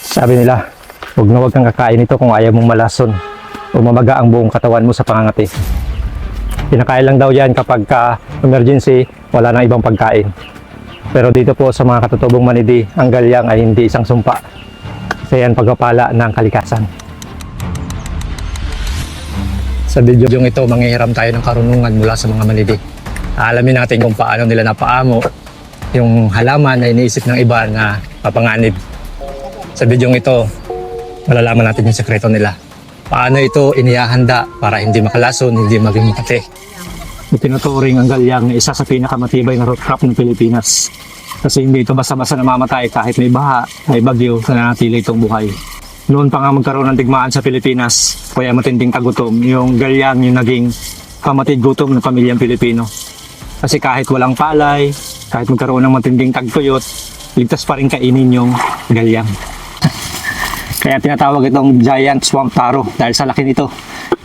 Sabi nila, huwag kang kakain ito kung ayaw mong malason o mamaga ang buong katawan mo sa pangangati. Pinakain lang daw yan kapag emergency, wala nang ibang pagkain. Pero dito po sa mga katutubong manidi, ang galyang ay hindi isang sumpa. Kasi yan pagpapala ng kalikasan. Sa video ito, manghihiram tayo ng karunungan mula sa mga manidi. Alamin natin kung paano nila napaamo yung halaman na iniisip ng iba na papanganib. Sa video ito, malalaman natin yung sekreto nila. Paano ito inihahanda para hindi makalason, hindi maging makate. Itinuturing ang galyang na isa sa pinakamatibay na root crop ng Pilipinas. Kasi hindi ito basta-basta namamatay kahit may baha, may bagyo, nananatili itong buhay. Noon pa nga magkaroon ng digmaan sa Pilipinas, kaya matinding tagutom, yung galyang yung naging pamatid gutom ng pamilyang Pilipino. Kasi kahit walang palay, kahit magkaroon ng matinding tagtuyot, ligtas pa rin kainin yung galyang. Kaya tinatawag itong giant swamp taro dahil sa laki nito.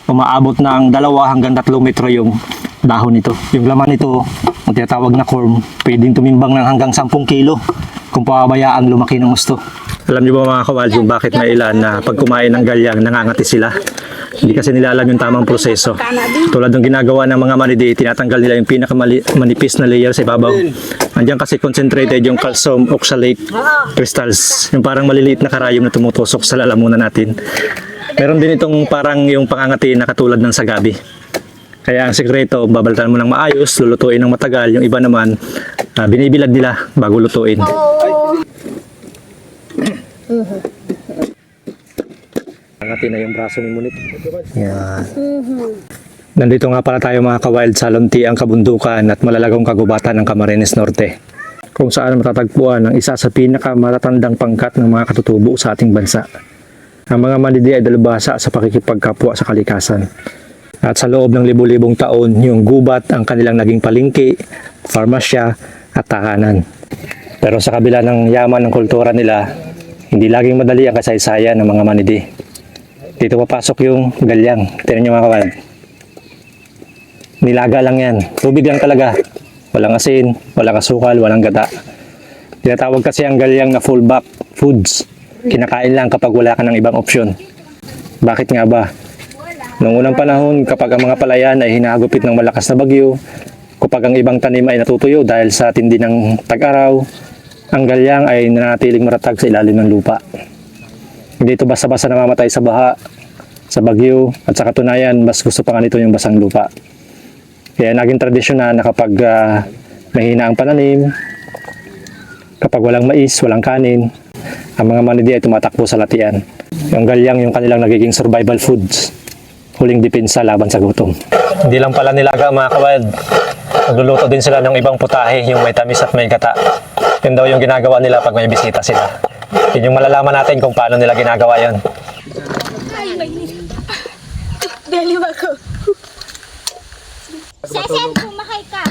Umaabot ng 2 hanggang 3 metro yung dahon nito. Yung laman nito, ang tinatawag na corm, pwedeng tumimbang ng hanggang 10 kilo kung pababayaan lumaki ng gusto. Alam niyo ba mga kawal yung bakit may ilan na pag kumain ng galyang nangangati sila? Hindi kasi nila alam yung tamang proseso. Tulad ng ginagawa ng mga manidi, tinatanggal nila yung pinakamanipis na layer sa ibabaw. Andiyan kasi concentrated yung calcium oxalate crystals, yung parang maliliit na karayom na tumutusok sa lalamunan natin. Meron din itong parang yung pangangati na katulad ng sagabi. Kaya ang sekreto, babalatan mo ng maayos, lulutuin ng matagal. Yung iba naman, binibilad nila bago lutuin. Pangangati na yung braso ni Munit. Yan. Nandito nga pala tayo mga ka-wild sa lunti ang kabundukan at malalagong kagubatan ng Camarines Norte, kung saan matatagpuan ang isa sa pinakamatatandang pangkat ng mga katutubo sa ating bansa. Ang mga manidi ay dalubhasa sa pakikipagkapwa sa kalikasan. At sa loob ng libu-libong taon, yung gubat ang kanilang naging palengke, farmasya at tahanan. Pero sa kabila ng yaman ng kultura nila, hindi laging madali ang kasaysayan ng mga manidi. Dito papasok yung galyang. Tingnan niyo mga kawan. Nilaga lang yan. Tubig lang talaga. Walang asin, walang asukal, walang gata. Tinatawag kasi ang galyang na fallback foods. Kinakain lang kapag wala ka ng ibang opsyon. Bakit nga ba? Noong unang panahon, kapag ang mga palayan ay hinagupit ng malakas na bagyo, kapag ang ibang tanim ay natutuyo dahil sa tindi ng tag-araw, ang galyang ay nanatiling maratag sa ilalim ng lupa. Hindi ito basta-basta namamatay sa baha, sa bagyo, at sa katunayan, mas gusto pa nga nito yung basang lupa. Kaya naging tradisyon na kapag mahina ang pananim, kapag walang mais, walang kanin, ang mga manidi ay tumatakbo sa latian. Yung galyang yung kanilang nagiging survival foods. Huling depensa laban sa gutom. Hindi lang pala nilaga mga kawild. Nagluluto din sila ng ibang putahe, yung may tamis at may gata. Yun daw yung ginagawa nila pag may bisita sila. Yun yung malalaman natin kung paano nila ginagawa yun. Ay, daliwa ko. Sesen, pumahay ka.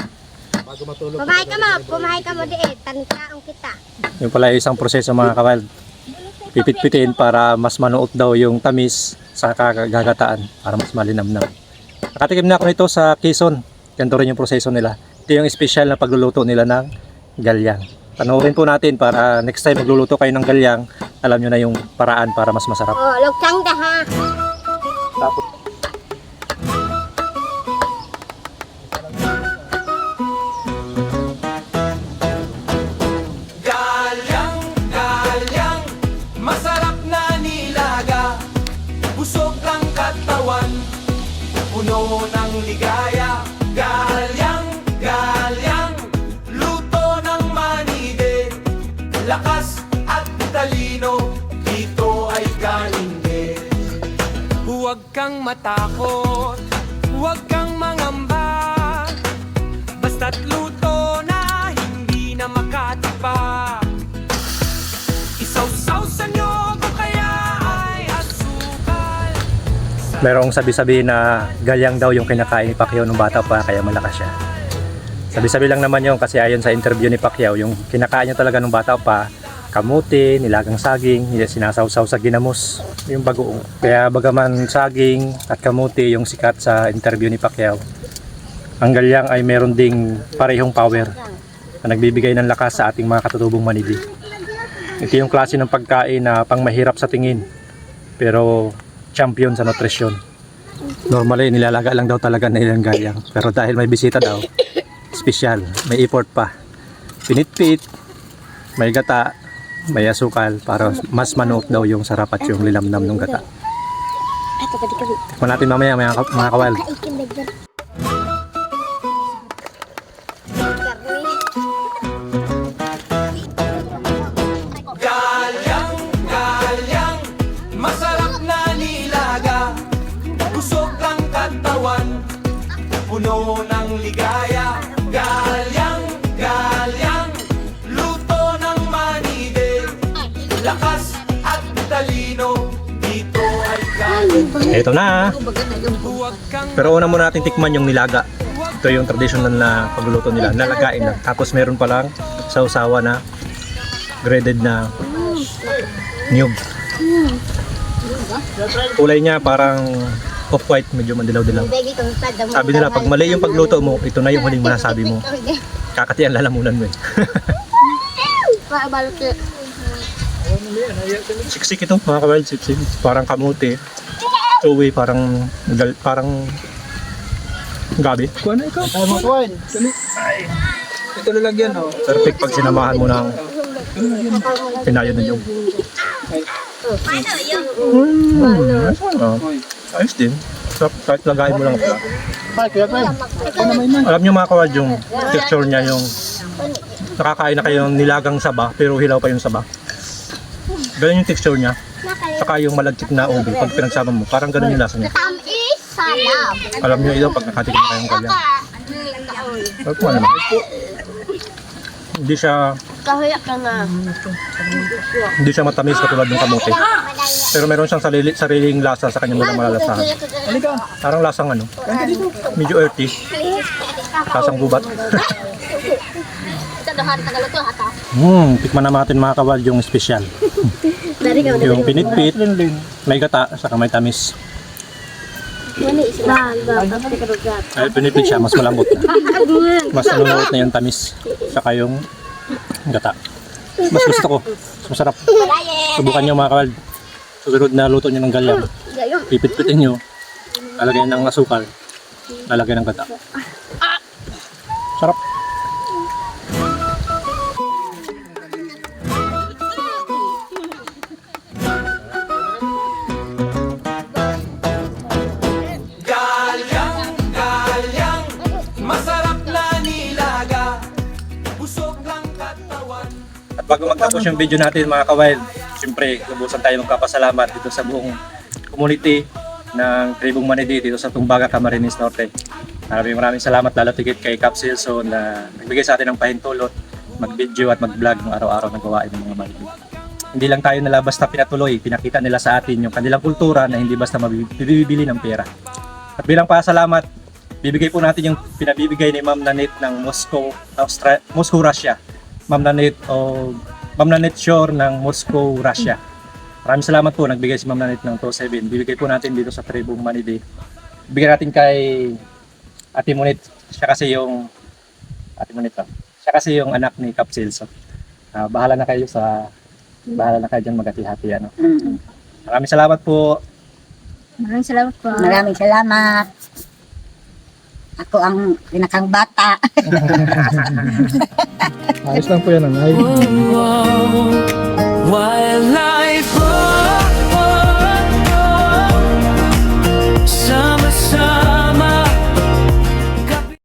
Pumahay ka mo diet. Tanikaang kita. Yung pala isang proseso mga kawild. Pipit-pitin para mas manuot daw yung tamis sa kagagataan, para mas malinamnam. Nakatikim na ako nito sa Quezon. Ganito rin yung proseso nila. Ito yung special na pagluluto nila ng galyang. Panoorin po natin para next time magluluto kayo ng galyang, alam nyo na yung paraan para mas masarap. Oh, lugsang dah ha. Tapos, masarap na nilaga, busog ang katawan, puno ng ligaya. Galyang, luto ng manide, lakas at talino, dito ay galing din. Huwag kang matakot, huwag kang mangamba, basta't luto na hindi na makatipa. Isawsaw sa nyogo kaya ay asukal. merong sabi-sabi na galyang daw yung kinakain ni Pacquiao nung bata pa, kaya malakas siya. Sabi-sabi lang naman yun kasi ayon sa interview ni Pacquiao, yung kinakain niya talaga nung bata pa, kamuti, nilagang saging, sinasawsaw sa ginamos, yung bagoong. Kaya bagaman saging at kamuti yung sikat sa interview ni Pacquiao, ang galyang ay meron ding parehong power na nagbibigay ng lakas sa ating mga katutubong manidi. Ito yung klase ng pagkain na pang mahirap sa tingin, pero champion sa nutrisyon. Normally, nilalaga lang daw talaga na ilang gayang. Pero dahil may bisita daw, special, may effort pa. Pinitpit, may gata, may asukal, para mas manuot daw yung sarap at yung lilamnam ng gata. Tikman natin mamaya mga kawal. Galyang, galyang, masarap na nilaga. Busog ang katawan, puno ng ligaya. Galyang, galyang, luto ng manide. Lakas at talino, dito ay galing. Ito na. Huwag kang Pero una muna natin tikman yung nilaga. Ito yung traditional na pagluluto nila. Nalagain na. Tapos meron palang sausawa na breaded na niyog. Kulay niya parang off-white, medyo madilaw-dilaw. Sabi nila, pag mali yung pagluto mo, ito na yung huling masasabi mo. Kakati ang lalamunan mo eh. Siksik ito mga kawild, siksik. Parang kamuti. Chewy, parang gabi. Kuha na ikaw. Ay, makawain. Ito lalagyan, oh. Perfect pag sinamahan mo ng pinayod na yung ayos din. So, kahit lagayin mo lang pala. Ay, kaya pa. Ito na may man. Alam nyo mga kawad, yung texture niya, yung nakakain na kayo ng nilagang saba pero hilaw pa yung saba. Ganun yung texture niya. Saka yung malagkit na ubi pag pinagsama mo, parang ganun yung lasa niya. Tamis, salap. Alam nyo ito pag nakatikim na kayong kalyan. Pero kung ano naman. Hindi siya Kahuyak ka na. hindi siya matamis katulad ng kamote. Pero meron siyang sariling lasa sa kanyang mga malalasahan. Halika. Parang lasang ano, medyo earthy, lasang gubat. Tikman na natin mga kawal yung special. Yung pinitpit, may gata, saka may tamis. Ay, pinitpit siya, mas malambot na. Mas malambot na yung tamis, saka yung gata. Mas gusto ko, mas masarap. Subukan nyo mga kawal. Susunod na luto nyo ng galyang. Pipit-pitin nyo, lalagyan ng asukal, lalagyan ng gata. Sarap. galyang, galyang, masarap na nilaga. Busog ang katawan. At bago magtapos yung video natin mga kawail, siyempre lubusan tayo magpapasalamat dito sa buong community ng Tribong Manidi dito sa Tumbaga, Camarines Norte. Maraming salamat lalo tigit kay Cap Silson na nagbigay sa atin ng pahintulot, mag-video at mag-vlog ng araw-araw na gawain ng mga Manidi. Hindi lang tayo nila basta pinatuloy, pinakita nila sa atin yung kanilang kultura na hindi basta mabibili ng pera. At bilang pasalamat, bibigay po natin yung pinabibigay ni Ma'am Nanette ng Moscow, Russia. Ma'am Nanette Shore ng Moscow, Russia. Maraming salamat po, nagbigay si Ma'am Nanette ng 2.7. Bibigay po natin dito sa Tribong Manidi. Bigyan natin kay Ate Monit. Siya kasi yung Ate Monit. Siya kasi yung anak ni Cap Silson. Bahala na kayo dyan maghati-hati ano. Maraming salamat po. Maraming salamat po. Maraming salamat. Ako ang pinakang bata. Ayos lang po yan, Nanay. Wildlife